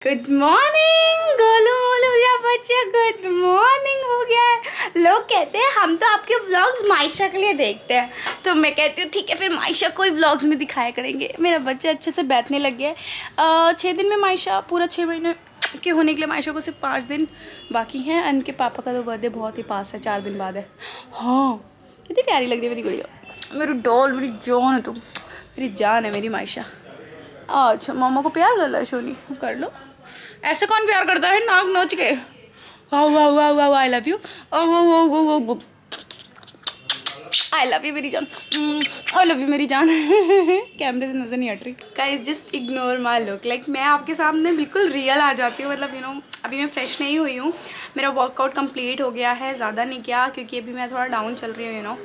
Good morning Golu Molu या बच्चे, good morning हो गया है। लोग कहते हैं हम तो आपके व्लॉग्स मायशा के लिए देखते हैं, तो मैं कहती हूँ ठीक है फिर मायशा को ही व्लॉग्स में दिखाया करेंगे। मेरा बच्चा अच्छे से बैठने लग गया है। 6 दिन में मायशा, पूरा 6 महीने के होने के लिए मायशा को सिर्फ 5 दिन बाकी हैं। इनके पापा का तो बर्थडे बहुत ही पास है, 4 दिन बाद है। हाँ कितनी प्यारी लग रही है मेरी गुड़िया, मेरी डॉल, मेरी जान है तू, मेरी जान है मेरी मायशा। अच्छा मामा को प्यार कर लो सोनी, कर लो। ऐसे कौन प्यार करता है नाक नोच के? वाह वाह वाह वाह, I love you, I love you मेरी जान, आई लव यू मेरी जान। कैमरे से नजर नहीं हट रही। Guys just ignore my look, like मैं आपके सामने बिल्कुल रियल आ जाती हूँ। मतलब अभी मैं फ्रेश नहीं हुई हूँ, मेरा वर्कआउट कंप्लीट हो गया है, ज़्यादा नहीं किया क्योंकि अभी मैं थोड़ा डाउन चल रही हूँ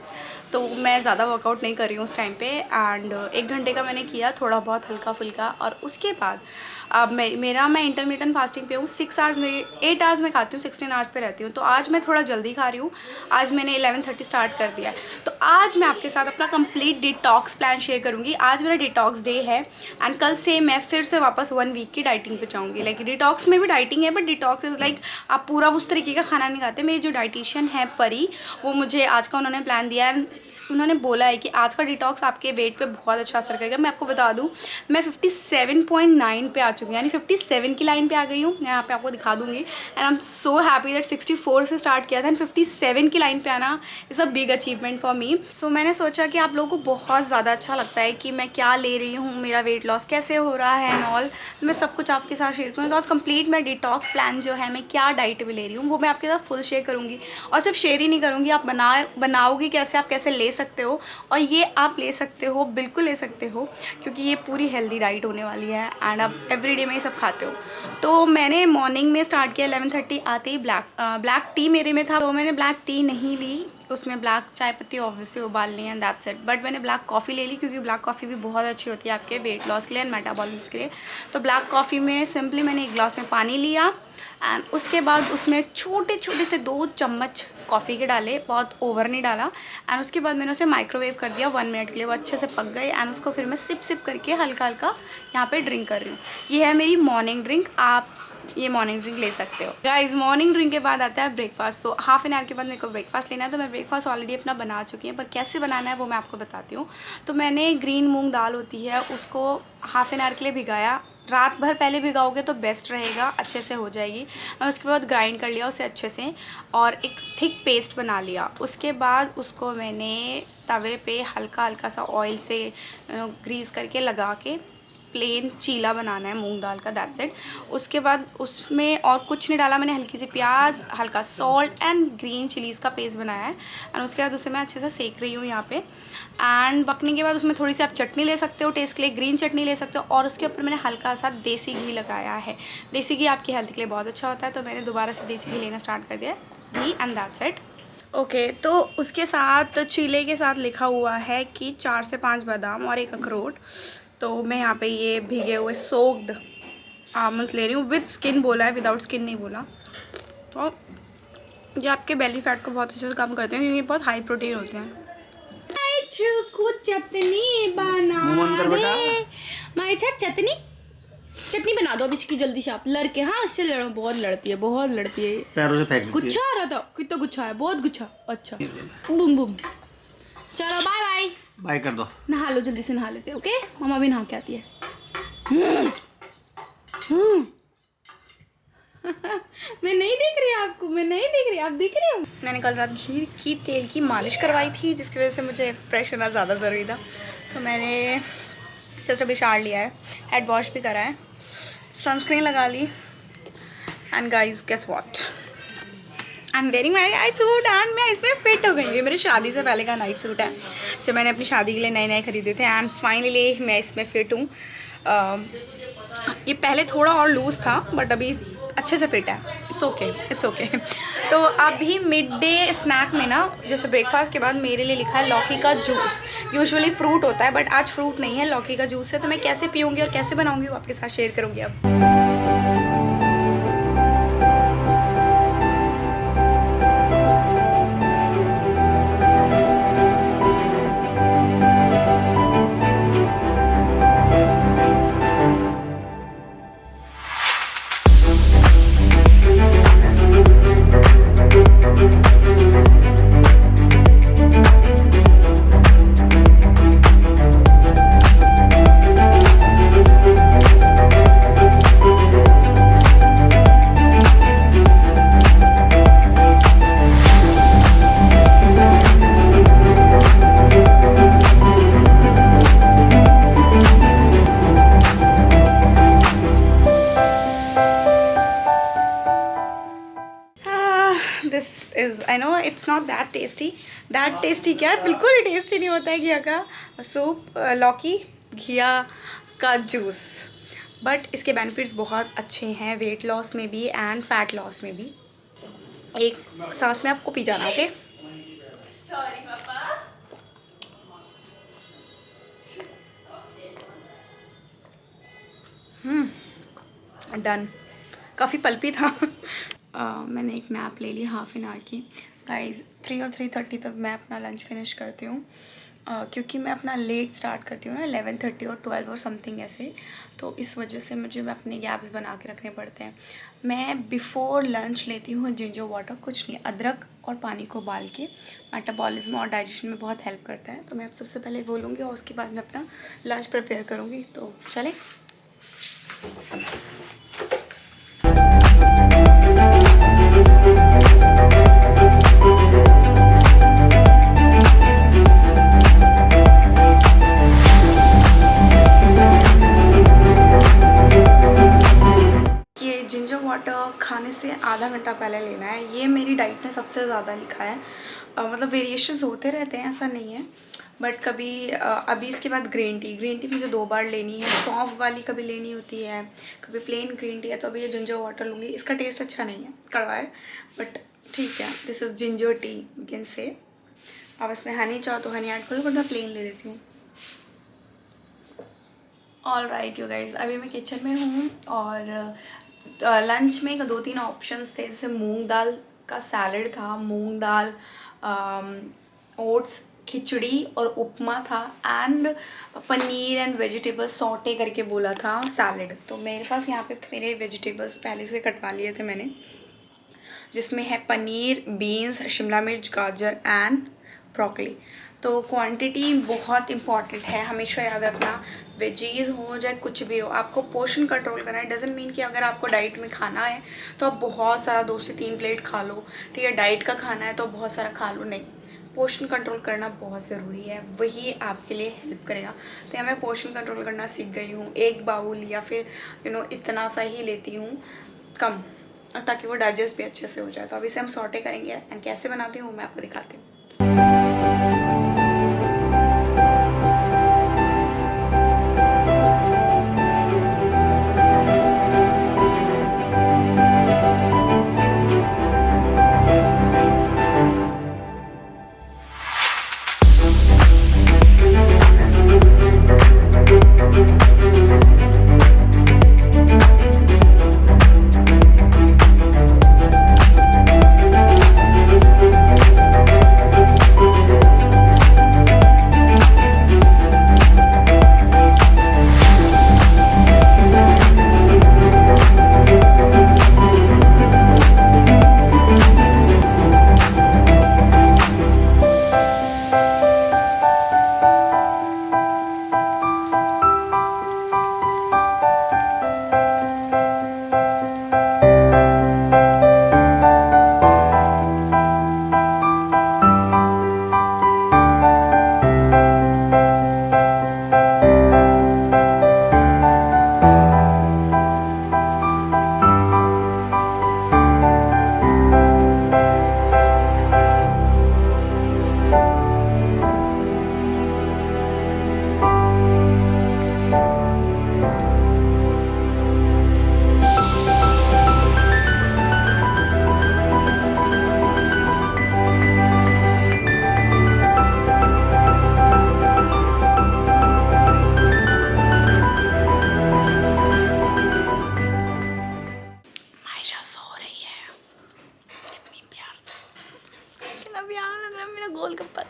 तो मैं ज़्यादा वर्कआउट नहीं कर रही हूँ उस टाइम पे। एंड 1 घंटे का मैंने किया, थोड़ा बहुत हल्का फुल्का। और उसके बाद अब मैं इंटरमिटेंट फास्टिंग पे हूँ। 6 आवर्स मेरी 8 आवर्स में खाती हूँ, 16 आवर्स पे रहती हूँ। तो आज मैं थोड़ा जल्दी खा रही हूँ, आज मैंने 11:30 स्टार्ट कर दिया है। तो आज मैं आपके साथ अपना कंप्लीट डिटॉक्स प्लान शेयर करूँगी। आज मेरा डिटॉक्स डे है एंड कल से मैं फिर से वापस 1 वीक की डाइटिंग पे जाऊँगी। लाइक डिटॉक्स में भी डाइटिंग है, बट डिटॉक्स इज़ लाइक आप पूरा उस तरीके का खाना नहीं खाते। मेरी जो डाइटिशियन है परी, वो मुझे आज का उन्होंने प्लान दिया है। उन्होंने बोला है कि आज का डिटॉक्स आपके वेट पे बहुत अच्छा असर करेगा। मैं आपको बता दूँ, मैं 57.9 पे आ चुकी हूँ, यानी 57 की लाइन पे आ गई हूँ। मैं यहाँ पे आपको दिखा दूँगी। And I am so happy that 64 से स्टार्ट किया था एंड 57 की लाइन पे आना is a big achievement for me. So मैंने सोचा कि आप लोगों को बहुत ज़्यादा अच्छा लगता है कि मैं क्या ले रही हूँ, मेरा वेट लॉस कैसे हो रहा है एंड ऑल, मैं सब कुछ आपके साथ शेयर करूँगी। तो आज कंप्लीट मैं डिटॉक्स प्लान जो है, मैं क्या डाइट भी ले रही हूँ, वो मैं आपके साथ फुल शेयर करूँगी। और सिर्फ शेयर ही नहीं करूँगी, आप बनाओगी कैसे, आप कैसे ले सकते हो। और ये आप ले सकते हो, बिल्कुल ले सकते हो, क्योंकि ये पूरी हेल्दी डाइट होने वाली है एंड आप एवरीडे में ये सब खाते हो। तो मैंने मॉर्निंग में स्टार्ट किया, 11:30 आते ही ब्लैक टी मेरे में था, तो मैंने ब्लैक टी नहीं ली। उसमें ब्लैक चाय पत्ती ऑब्वियसली उबालनी है, दैट्स इट। बट मैंने ब्लैक कॉफ़ी ले ली क्योंकि ब्लैक कॉफ़ी भी बहुत अच्छी होती है आपके वेट लॉस के लिए एंड मेटाबॉलिज्म के लिए। तो ब्लैक कॉफ़ी में सिंपली मैंने 1 ग्लास में पानी लिया एंड उसके बाद उसमें छोटे छोटे से 2 चम्मच कॉफ़ी के डाले, बहुत ओवर नहीं डाला। एंड उसके बाद मैंने उसे माइक्रोवेव कर दिया 1 मिनट के लिए, वो अच्छे से पक गए। एंड उसको फिर मैं सिप करके हल्का हल्का यहाँ पे ड्रिंक कर रही हूँ। ये है मेरी मॉर्निंग ड्रिंक, आप ये मॉर्निंग ड्रिंक ले सकते हो। गाइस मॉर्निंग ड्रिंक के बाद आता है ब्रेकफास्ट। तो हाफ एन आवर के बाद मेरे को ब्रेकफास्ट लेना है, तो मैं ब्रेकफास्ट ऑलरेडी अपना बना चुकी हूँ, पर कैसे बनाना है वो मैं आपको बताती हूँ। तो मैंने ग्रीन मूंग दाल होती है, उसको हाफ एन आवर के लिए भिगाया। रात भर पहले भिगाओगे तो बेस्ट रहेगा, अच्छे से हो जाएगी। और उसके बाद ग्राइंड कर लिया उसे अच्छे से और एक थिक पेस्ट बना लिया। उसके बाद उसको मैंने तवे पे हल्का हल्का सा ऑयल से ग्रीस करके लगा के प्लेन चीला बनाना है मूंग दाल का, दैट्स इट। उसके बाद उसमें और कुछ नहीं डाला, मैंने हल्की सी प्याज, हल्का सॉल्ट एंड ग्रीन चिलीज़ का पेस्ट बनाया है। एंड उसके बाद उसे मैं अच्छे से सेक रही हूँ यहाँ पे। एंड पकने के बाद उसमें थोड़ी सी आप चटनी ले सकते हो, टेस्ट के लिए ग्रीन चटनी ले सकते हो। और उसके ऊपर मैंने हल्का सा देसी घी लगाया है। देसी घी आपकी हेल्थ के लिए बहुत अच्छा होता है, तो मैंने दोबारा से देसी घी लेना स्टार्ट कर दिया घी, एंड दैट्स इट। ओके तो उसके साथ चीले के साथ लिखा हुआ है कि 4 से 5 बादाम और 1 अखरोट। तो मैं यहाँ पे ये भीगे हुए सोक्ड आमंड्स ले रही हूँ, विद स्किन बोला है, विदाउट स्किन नहीं बोला। तो ये आपके बेली फैट को बहुत अच्छे से कम करते हैं क्योंकि ये बहुत हाई प्रोटीन होते हैं। चटनी बना दे, चटनी बना दो अब इसकी जल्दी से, आप लड़के, हाँ इससे लड़ो, बहुत लड़ती है, बहुत लड़ती है। पैरों से फेंक गुच्छा आ रहा था, कितना गुच्छा है, बहुत गुच्छा। अच्छा बूम बूम, चलो बाय बाय, बाय कर दो, नहा लो जल्दी से, नहा लेते हैं। ओके मम्मा भी नहा के आती है। मैं नहीं देख रही आपको, मैं नहीं देख रही, आप दिख रही हो। मैंने कल रात घी की तेल की मालिश करवाई थी, जिसकी वजह से मुझे फ्रेश होना ज़्यादा ज़रूरी था। तो मैंने जस्ट अभी शावर लिया है, हेड वॉश भी करा है, सनस्क्रीन लगा ली। And guys guess what, I am wearing my night suit and मैं इसमें फिट हो गई हूँ। ये मेरे शादी से पहले का नाइट सूट है, जो मैंने अपनी शादी के लिए नए खरीदे थे। एंड फाइनली मैं इसमें फिट हूँ। ये पहले थोड़ा और लूज़ था बट अभी अच्छे से फिट है। It's okay, it's okay. तो अभी मिड डे स्नैक में ना, जैसे ब्रेकफास्ट के बाद मेरे लिए लिखा है लौकी का जूस। यूजुअली फ्रूट होता है बट आज फ्रूट नहीं है, लौकी का जूस है। तो मैं कैसे पीऊँगी और कैसे बनाऊँगी वो आपके साथ शेयर करूँगी अब। This is I know it's not that tasty क्या, बिल्कुल ही टेस्टी नहीं होता है घिया का सूप, लौकी घिया का जूस, बट इसके बेनिफिट्स बहुत अच्छे हैं वेट लॉस में भी एंड फैट लॉस में भी। एक सांस में आपको पी जाना, ओके? सॉरी पापा। डन, काफ़ी पल्पी था। मैंने एक नैप ले ली हाफ एन आवर की। गाइस 3 और 3:30 तक मैं अपना लंच फिनिश करती हूँ, क्योंकि मैं अपना लेट स्टार्ट करती हूँ ना 11:30 और 12 और समथिंग ऐसे, तो इस वजह से मुझे अपने गैप्स बना के रखने पड़ते हैं। मैं बिफ़ोर लंच लेती हूँ जिंजर वाटर, कुछ नहीं, अदरक और पानी को उबाल के, मेटाबॉलिज्म और डाइजेशन में बहुत हेल्प करता है। तो मैं सबसे पहले वो लूँगी और उसके बाद मैं अपना लंच प्रिपेयर करूँगी। तो चले। खाने से आधा घंटा पहले लेना है, ये मेरी डाइट में सबसे ज़्यादा लिखा है। मतलब वेरिएशंस होते रहते हैं, ऐसा नहीं है, बट कभी अभी इसके बाद ग्रीन टी मुझे 2 बार लेनी है। सौंफ वाली कभी लेनी होती है, कभी प्लेन ग्रीन टी है, तो अभी ये जिंजर वाटर लूँगी। इसका टेस्ट अच्छा नहीं है, कड़वा है, बट ठीक है। This is ginger T U can say. अब इसमें हनी चाहो तो हनी ऐड कर लो, बट मैं प्लेन ले लेती हूँ। ऑल राइट यू गाइज, अभी मैं किचन में हूँ और लंच में 2-3 ऑप्शंस थे, जैसे मूंग दाल का सैलड था, मूंग दाल, ओट्स, खिचड़ी और उपमा था, and paneer and vegetables saute करके बोला था सैलड। तो मेरे पास यहाँ पे मेरे वेजिटेबल्स पहले से कटवा लिए थे मैंने, जिसमें है पनीर, बीन्स, शिमला मिर्च, गाजर एंड ब्रोकली। तो क्वांटिटी बहुत इंपॉर्टेंट है, हमेशा याद रखना। वेजीज हो चाहे कुछ भी हो, आपको पोर्शन कंट्रोल करना है। डजंट मीन कि अगर आपको डाइट में खाना है तो आप बहुत सारा 2 से 3 प्लेट खा लो, ठीक है। डाइट का खाना है तो बहुत सारा खा लो, नहीं। पोर्शन कंट्रोल करना बहुत ज़रूरी है, वही आपके लिए हेल्प करेगा। तो यहाँ मैं पोर्शन कंट्रोल करना सीख गई हूँ। 1 बाउल या फिर इतना सा ही लेती हूँ, कम, ताकि वो डाइजेस्ट भी अच्छे से हो जाए। तो अभी से हम सॉटे करेंगे एंड कैसे बनाती हूँ वो मैं आपको दिखाती हूँ।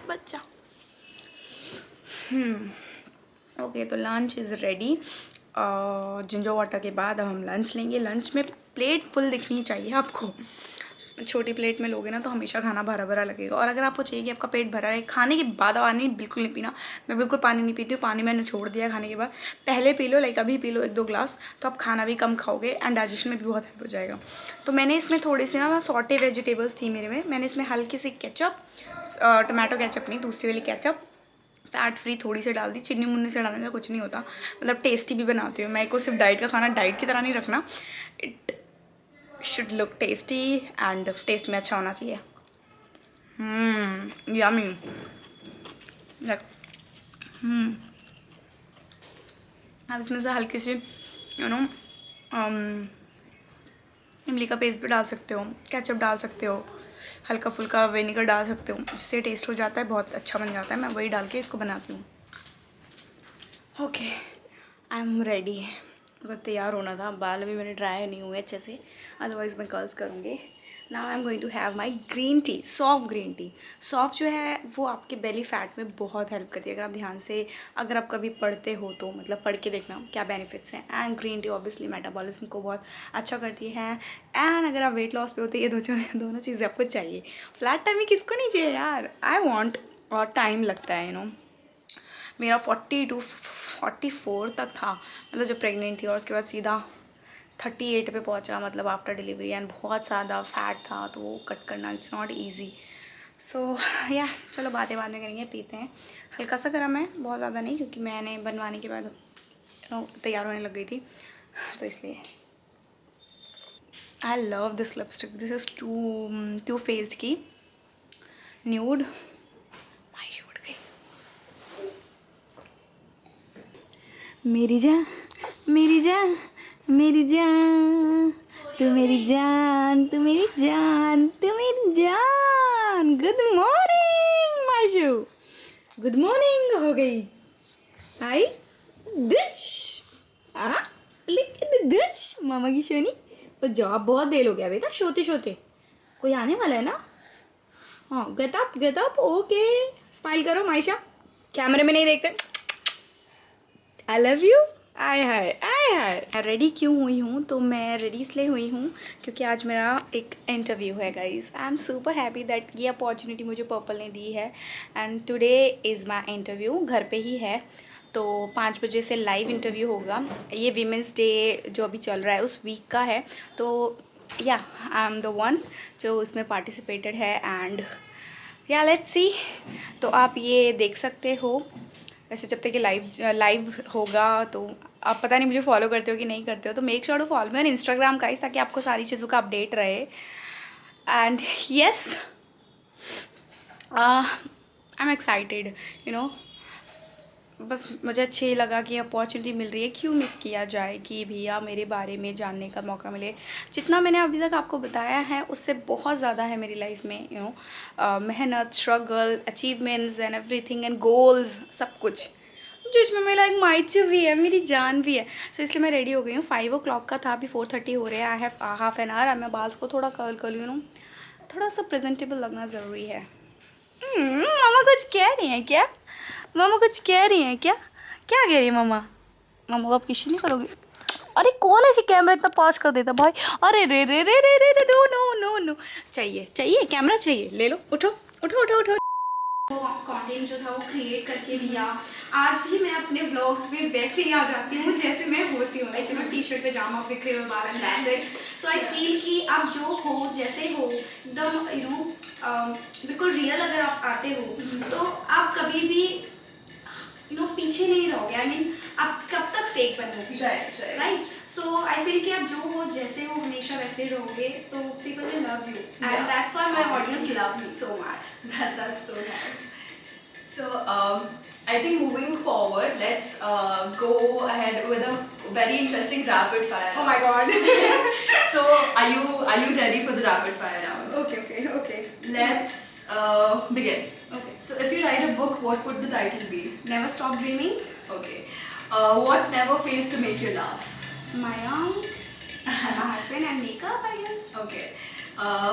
बच्चा। ओके, तो lunch is ready. Ginger water के बाद अब हम लंच लेंगे। लंच में प्लेट फुल दिखनी चाहिए आपको, छोटी प्लेट में लोगे ना तो हमेशा खाना भरा भरा लगेगा। और अगर आपको चाहिए कि आपका पेट भरा रहे, खाने के बाद पानी बिल्कुल नहीं पीना। मैं बिल्कुल पानी नहीं पीती हूँ, पानी मैंने छोड़ दिया खाने के बाद। पहले पी लो, लाइक अभी पी लो 1-2 ग्लास, तो आप खाना भी कम खाओगे एंड डाइजेशन में भी बहुत हेल्प हो जाएगा। तो मैंने इसमें थोड़ी सी ना सॉटे वेजिटेबल्स थी मेरे में, मैंने इसमें हल्की सी केचप, टमाटो केचप नहीं, दूसरी वाली केचप, फैट फ्री थोड़ी सी डाल दी। चीनी मुन्नी से डालने से कुछ नहीं होता, मतलब टेस्टी भी बनाती हूँ मैं। को सिर्फ डाइट का खाना डाइट की तरह नहीं रखना, it should look tasty and taste में अच्छा होना चाहिए। यम्मी। आप इसमें से हल्की सी इमली का पेस्ट भी डाल सकते हो, केचप डाल सकते हो, हल्का फुल्का विनेगर डाल सकते हो, जिससे टेस्ट हो जाता है, बहुत अच्छा बन जाता है। मैं वही डाल के इसको बनाती हूँ। Okay, I am ready. बस तैयार होना था, बाल अभी मेरे ड्राई नहीं हुए अच्छे से, अदरवाइज़ मैं कर्ल्स करूँगी। Now I am going to have my green tea, soft green tea. Soft जो है वो आपके बेली फैट में बहुत हेल्प करती है। अगर आप ध्यान से, अगर आप कभी पढ़ते हो तो मतलब पढ़ के देखना क्या बेनिफिट्स हैं। And green tea obviously metabolism को बहुत अच्छा करती है। एंड अगर आप वेट लॉस पे हो तो ये दोनों चीज़ें आपको चाहिए। फ्लैट टाइम किसको नहीं चाहिए यार, आई वॉन्ट। और टाइम लगता है मेरा 40 to 44 तक था, मतलब जब प्रेग्नेंट थी, और उसके बाद सीधा 38 पे पहुंचा, मतलब आफ्टर डिलीवरी। एंड बहुत ज़्यादा फैट था, तो वो कट करना इट्स नॉट ईजी। सो या चलो बातें करेंगे, पीते हैं। हल्का सा गर्म है, बहुत ज़्यादा नहीं, क्योंकि मैंने बनवाने के बाद तैयार होने लग गई थी, तो इसलिए। I love this lipstick, this is Too Faced की न्यूड। मेरी जान, मेरी जान, मेरी जान, तू मेरी जान, तू मेरी जान, तू मेरी जान। गुड मॉर्निंग माशू, गुड मॉर्निंग हो गई। आई डिश, लिख द डिश मामा की शोनी। तो जॉब बहुत देर हो गया बेटा, सोते सोते। कोई आने वाला है ना? हाँ, गेट अप, ओके। स्माइल करो मायशा, कैमरे में नहीं देखते। I love you. I hi I hi. Ready क्यों हुई हूँ? तो मैं रेडी इसलिए हुई हूँ क्योंकि आज मेरा एक इंटरव्यू है guys. I am super happy that ये अपॉर्चुनिटी मुझे पर्पल ने दी है। And today is my interview, घर पे ही है। तो 5 बजे से लाइव इंटरव्यू होगा। ये वीमेंस डे जो अभी चल रहा है उस वीक का है। तो या आई एम द वन जो उसमें पार्टिसिपेटेड है। एंड या लेट्स सी। तो आप ये देख सकते हो। वैसे जब तक ये लाइव होगा तो आप पता नहीं मुझे फॉलो करते हो कि नहीं करते हो, तो make sure to follow me on Instagram guys, ताकि आपको सारी चीज़ों का अपडेट रहे। And yes, I am excited बस मुझे अच्छी लगा कि अपॉर्चुनिटी मिल रही है, क्यों मिस किया जाए कि भैया मेरे बारे में जानने का मौका मिले। जितना मैंने अभी तक आपको बताया है उससे बहुत ज़्यादा है मेरी लाइफ में मेहनत, struggle, achievements and everything and goals, सब कुछ जिसमें मेरा एक माइच भी है, मेरी जान भी है। सो इसलिए मैं रेडी हो गई हूँ। 5 o'clock का था, अभी 4:30 हो रहे हैं। I have half an hour. मैं बाल को थोड़ा कर्ल कर लूँ, थोड़ा सा प्रेजेंटेबल लगना ज़रूरी है। मामा कुछ कह रही हैं क्या? मामा कुछ कह रही हैं क्या? क्या कह रही है मामा? मामा को आप किसी नहीं करोगे? अरे कौन ऐसे कैमरा इतना पास कर देता भाई? अरे रे रे रे रे रे रे, नो नो नो नो। चाहिए कैमरा चाहिए, ले लो, उठो उठो उठो उठो। कंटेंट जो था वो क्रिएट करके दिया। आज भी मैं अपने व्लॉग्स में वैसे ही आ जाती हूँ जैसे मैं होती हूँ, लाइक टी शर्ट पे जामा बिखरे हुए बाल and that's it. So I feel कि आप जो हो, जैसे हो, एकदम बिल्कुल रियल अगर आप आते हो तो आप कभी भी पीछे नहीं रहोगे। आई मीन आप कब तक फेक बनोगे? राइट। सो आई फील कि आप जो हो, जैसे हो, हमेशा वैसे रहोगे, तो people will love you and that's why my audience love me so much. That's so nice. So I think moving forward, let's go ahead with a very interesting rapid fire round. Oh my god. So are you ready for the rapid fire round? Okay. Let's begin. Okay. So if you write a book, what would the title be? Never Stop Dreaming. Okay. What never fails to make you laugh? My aunt, my husband and makeup, I guess. Okay.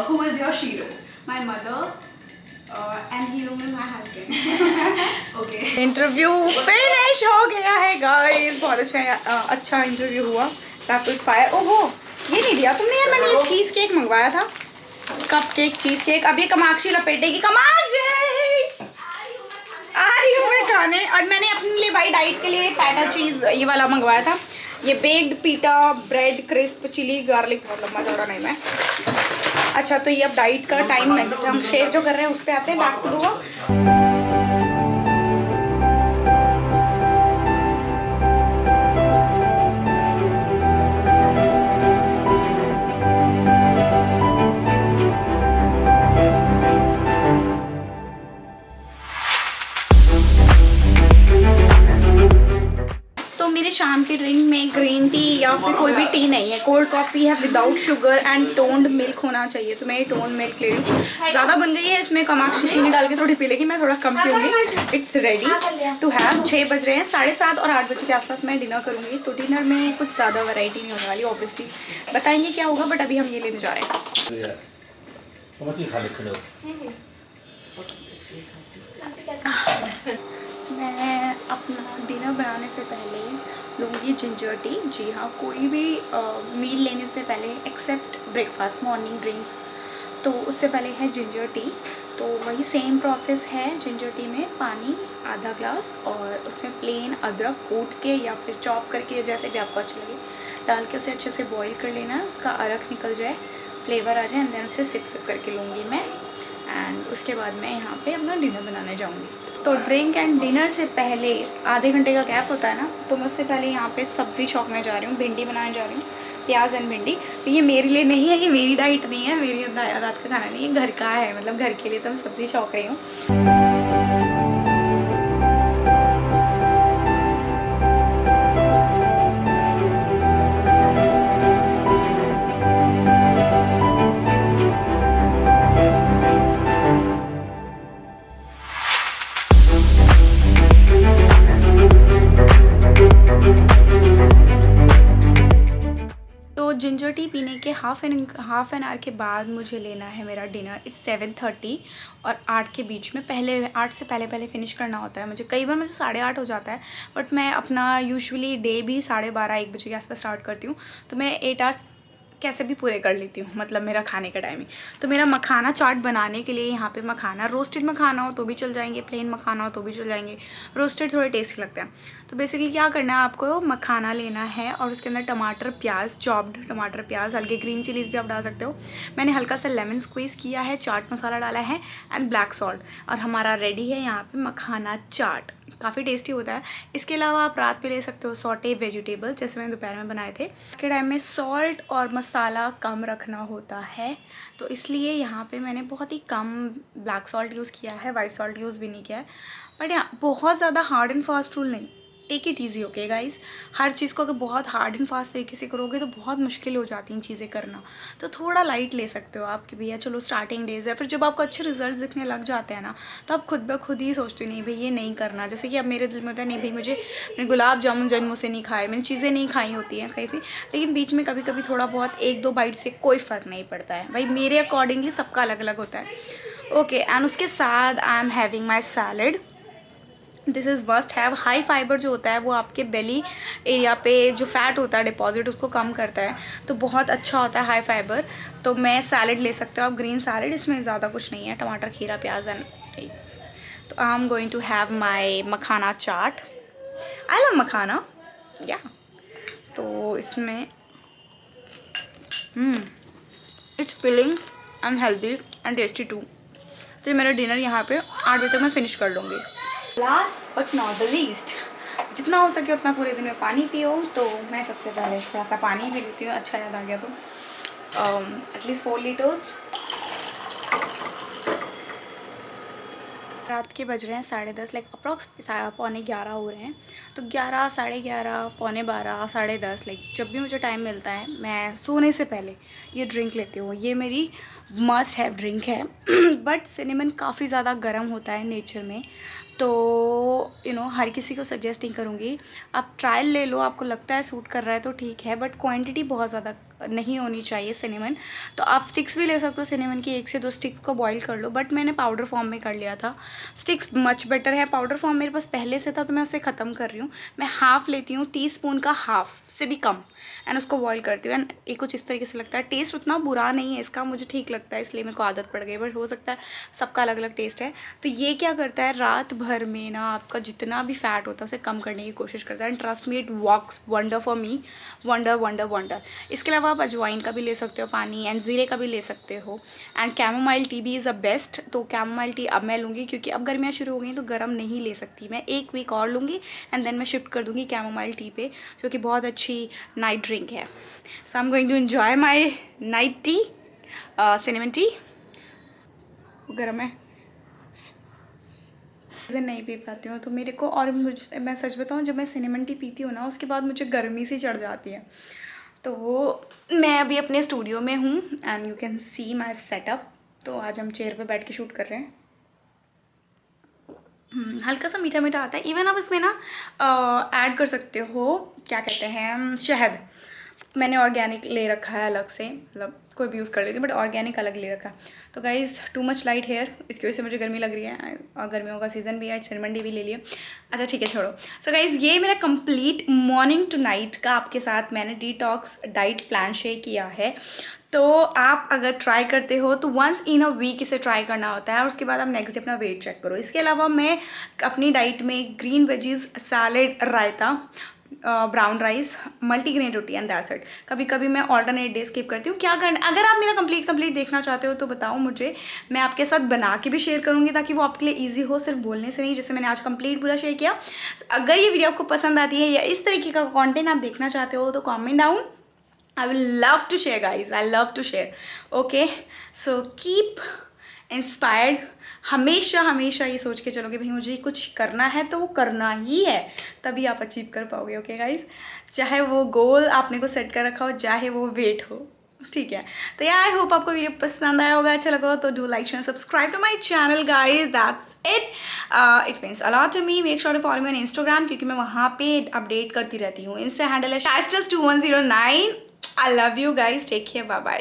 Who is your Shiro? My mother and hero में my husband. Okay. Interview finish हो गया है guys. बहुत अच्छा interview हुआ। Rapid fire. ओहो, ये नहीं दिया तुमने यार, मैंने ये चीज़ केक मंगवाया था। Cup cake, cheese cake. अब ये कामाक्षी लपेटेगी। कामाक्षी आ रही हूँ मैं खाने। और मैंने अपने लिए भाई डाइट के लिए पैटा चीज़ ये वाला मंगवाया था। ये बेक्ड पीटा ब्रेड क्रिस्प चिली गार्लिक, बहुत लंबा चौड़ा नहीं मैं। अच्छा तो ये अब डाइट का टाइम है, जैसे हम शेयर जो कर रहे हैं उस पर आते हैं। बैक टू द शाम की ड्रिंक में ग्रीन टी या फिर कोई भी टी नहीं है। कोल्ड कॉफ़ी है without sugar and toned milk होना चाहिए। तो मैं ये टोन्ड मिल्क ले रही हूँ। ज़्यादा बन गई है, इसमें कामाक्षी चीनी डाल के थोड़ी पी लेगी, मैं थोड़ा कम पीऊँगी। It's ready to have. 6 बज रहे हैं, 7:30 और 8 बजे के आसपास मैं डिनर करूँगी। तो डिनर में कुछ ज़्यादा वैरायटी नहीं होने वाली, ऑब्वियसली बताएंगे क्या होगा, बट अभी हम ये लेने जा रहे हैं। मैं अपना डिनर बनाने से पहले लूँगी जिंजर टी। जी हाँ, कोई भी मील लेने से पहले एक्सेप्ट ब्रेकफास्ट मॉर्निंग ड्रिंक्स, तो उससे पहले है जिंजर टी। तो वही सेम प्रोसेस है। जिंजर टी में पानी आधा ग्लास और उसमें प्लेन अदरक कूट के या फिर चॉप करके, जैसे भी आपको अच्छा लगे, डाल के उसे अच्छे से बॉईल कर लेना है। उसका अरक निकल जाए, फ्लेवर आ जाए, एंड देन उसे सिप सिप करके लूँगी मैं। एंड उसके बाद मैं यहाँ पे अपना डिनर बनाने जाऊँगी। तो ड्रिंक एंड डिनर से पहले आधे घंटे का गैप होता है ना, तो मैं उससे पहले यहाँ पे सब्ज़ी छौंकने जा रही हूँ, भिंडी बनाने जा रही हूँ, प्याज एंड भिंडी। तो ये मेरे लिए नहीं है, ये मेरी डाइट नहीं है, मेरी रात का खाना नहीं है, घर का है, मतलब घर के लिए। तो मैं सब्ज़ी छौंक रही हूँ। जिंजर टी पीने के हाफ एन आवर के बाद मुझे लेना है मेरा डिनर। इट्स 7:30 और 8 के बीच में। पहले 8 से पहले फिनिश करना होता है मुझे। कई बार मुझे 8:30 हो जाता है, बट मैं अपना यूजुअली डे भी 12:30-1 बजे के आसपास स्टार्ट करती हूँ। तो मैं 8 आवर्स कैसे भी पूरे कर लेती हूँ, मतलब मेरा खाने का टाइमिंग। तो मेरा मखाना चाट बनाने के लिए यहाँ पे मखाना, रोस्टेड मखाना हो तो भी चल जाएंगे, प्लेन मखाना हो तो भी चल जाएंगे, रोस्टेड थोड़े टेस्टी लगते हैं। तो बेसिकली क्या करना है, आपको मखाना लेना है और उसके अंदर टमाटर प्याज, चॉप्ड टमाटर प्याज, हल्के ग्रीन चिलीज़ भी आप डाल सकते हो। मैंने हल्का सा लेमन स्क्वीज़ किया है, चाट मसाला डाला है एंड ब्लैक सॉल्ट, और हमारा रेडी है यहाँ पे मखाना चाट। काफ़ी टेस्टी होता है। इसके अलावा आप रात में ले सकते हो सॉटे वेजिटेबल्स, जैसे मैंने दोपहर में बनाए थे। के टाइम में सॉल्ट और मसाला कम रखना होता है, तो इसलिए यहाँ पे मैंने बहुत ही कम ब्लैक सॉल्ट यूज़ किया है, वाइट सॉल्ट यूज़ भी नहीं किया है। बट यहाँ बहुत ज़्यादा हार्ड एंड फास्ट रूल नहीं, take it easy, okay guys. हर चीज़ को अगर बहुत हार्ड एंड फास्ट तरीके से करोगे तो बहुत मुश्किल हो जाती हैं चीज़ें करना। तो थोड़ा लाइट ले सकते हो आप कि भैया चलो स्टार्टिंग डेज है, फिर जब आपको अच्छे रिजल्ट दिखने लग जाते हैं ना, तो आप खुद ब खुद ही सोचते हो नहीं भाई ये नहीं करना। जैसे कि अब मेरे दिल में होता है नहीं भाई मैंने गुलाब जामुन जन्मों से नहीं खाए, मैंने चीज़ें नहीं खाई होती हैं कहीं भी, लेकिन बीच में कभी कभी थोड़ा बहुत 1-2 बाइट से कोई फ़र्क नहीं पड़ता है भाई, मेरे अकॉर्डिंगली सबका अलग अलग होता है, ओके। एंड उसके साथ I am having my salad. This is must have. High fibre जो होता है वो आपके बेली एरिया पे जो फैट होता है डिपॉजिट, उसको कम करता है, तो बहुत अच्छा होता है हाई फाइबर। तो मैं सैलड ले सकते हो आप, ग्रीन सैलड, इसमें ज़्यादा कुछ नहीं है, टमाटर खीरा प्याज एंड। तो I am going to have my makhana chaat. I love makhana या। तो इसमें it's filling and healthy and tasty too. तो ये मेरा डिनर यहाँ पे 8 बजे तक मैं फिनिश कर लूँगी। Last but not the least, जितना हो सके उतना पूरे दिन में पानी पियो। तो मैं सबसे पहले थोड़ा सा पानी पी लेती हूँ, अच्छा याद आ गया तो एटलीस्ट 4 लीटर्स। रात के बज रहे हैं 10:30, लाइक अप्रॉक्स 11:15 हो रहे हैं। तो 11, 11:30, 11:15, 10:30, लाइक जब भी मुझे टाइम मिलता है मैं सोने से पहले ये ड्रिंक लेती हूँ। ये मेरी मस्ट हैव ड्रिंक है। बट सिनेमन काफ़ी ज़्यादा गर्म होता है नेचर में, तो हर किसी को सजेस्ट नहीं करूँगी। आप ट्रायल ले लो, आपको लगता है सूट कर रहा है तो ठीक है, बट क्वांटिटी बहुत ज़्यादा नहीं होनी चाहिए सिनेमन। तो आप स्टिक्स भी ले सकते हो सिनेमन की, 1 से 2 स्टिक्स को बॉईल कर लो, बट मैंने पाउडर फॉर्म में कर लिया था। स्टिक्स मच बेटर है, पाउडर फॉर्म मेरे पास पहले से था तो मैं उसे ख़त्म कर रही हूँ। मैं हाफ़ लेती हूँ, टीस्पून का हाफ़ से भी कम, एंड उसको बॉईल करती हूँ। एंड ये कुछ इस तरीके से लगता है। टेस्ट उतना बुरा नहीं है इसका, मुझे ठीक लगता है इसलिए मेरे को आदत पड़ गई, बट हो सकता है सबका अलग अलग टेस्ट है। तो ये क्या करता है, रात भर में ना आपका जितना भी फैट होता है उसे कम करने की कोशिश करता है। And trust me, it works wonder for me, wonder wonder wonder. इसके अलावा आप अजवाइन का भी ले सकते हो पानी, एंड ज़ीरे का भी ले सकते हो, एंड कैमोमाइल टी भी इज़ अ बेस्ट। तो कैमोमाइल टी अब मैं लूँगी क्योंकि अब गर्मियाँ शुरू हो गई तो गर्म नहीं ले सकती मैं, 1 वीक और लूँगी एंड देन मैं शिफ्ट कर दूँगी कैमोमाइल टी पे, जो कि बहुत अच्छी नाइट ड्रिंक है। So I am going to enjoy my night tea, cinnamon tea. गर्म है, नहीं पी पाती हूँ तो मेरे को, और मुझे, मैं सच बताऊँ, जब मैं सिनेमन टी पीती हूँ ना उसके बाद मुझे गर्मी सी चढ़ जाती है। तो वो मैं अभी अपने स्टूडियो में हूँ and you can see my setup. तो आज हम चेयर पे बैठ के शूट कर रहे हैं। हल्का सा मीठा मीठा आता है। इवन आप इसमें ना ऐड कर सकते हो, क्या कहते हैं, शहद। मैंने ऑर्गेनिक ले रखा है अलग से, मतलब कोई भी यूज़ कर लेती हूँ बट ऑर्गेनिक अलग ले रखा है। तो guys too much light hair, इसकी वजह से मुझे गर्मी लग रही है, और गर्मियों का सीज़न भी है, सिनेमन टी भी ले लिया। अच्छा ठीक है, छोड़ो। सो गाइज़ ये मेरा कंप्लीट मॉर्निंग टू नाइट का आपके साथ मैंने डिटॉक्स डाइट प्लान शेयर किया है। तो आप अगर ट्राई करते हो तो वंस इन अ वीक इसे ट्राई करना होता है, और उसके बाद आप नेक्स्ट डे अपना वेट चेक करो। इसके अलावा मैं अपनी डाइट में green veggies, salad, raita, brown rice, multigrain roti and that's it. कभी कभी मैं ऑल्टरनेट डे स्किप करती हूँ। क्या करना, अगर आप मेरा कंप्लीट देखना चाहते हो तो बताओ मुझे, मैं आपके साथ बना के भी शेयर करूँगी ताकि वो आपके लिए ईजी हो, सिर्फ बोलने से नहीं, जैसे मैंने आज कंप्लीट पूरा शेयर किया। अगर ये वीडियो आपको पसंद आती है या इस तरीके का कॉन्टेंट आप देखना चाहते हो तो comment down, I will love to share guys, I love to share. Okay, so keep inspired. हमेशा हमेशा ये सोच के चलो कि भाई मुझे कुछ करना है तो वो करना ही है, तभी आप अचीव कर पाओगे। ओके गाइज, चाहे वो गोल आपने को सेट कर रखा हो, चाहे वो वेट हो, ठीक है। तो यार आई होप आपको वीडियो पसंद आया होगा, अच्छा लगा हो तो do like share subscribe to my channel guys, that's it. It means a lot to me. Make sure to follow me on Instagram क्योंकि मैं वहाँ पे अपडेट करती रहती हूँ। इंस्टा हैंडल है shastas2109। I love you guys. Take care. Bye bye.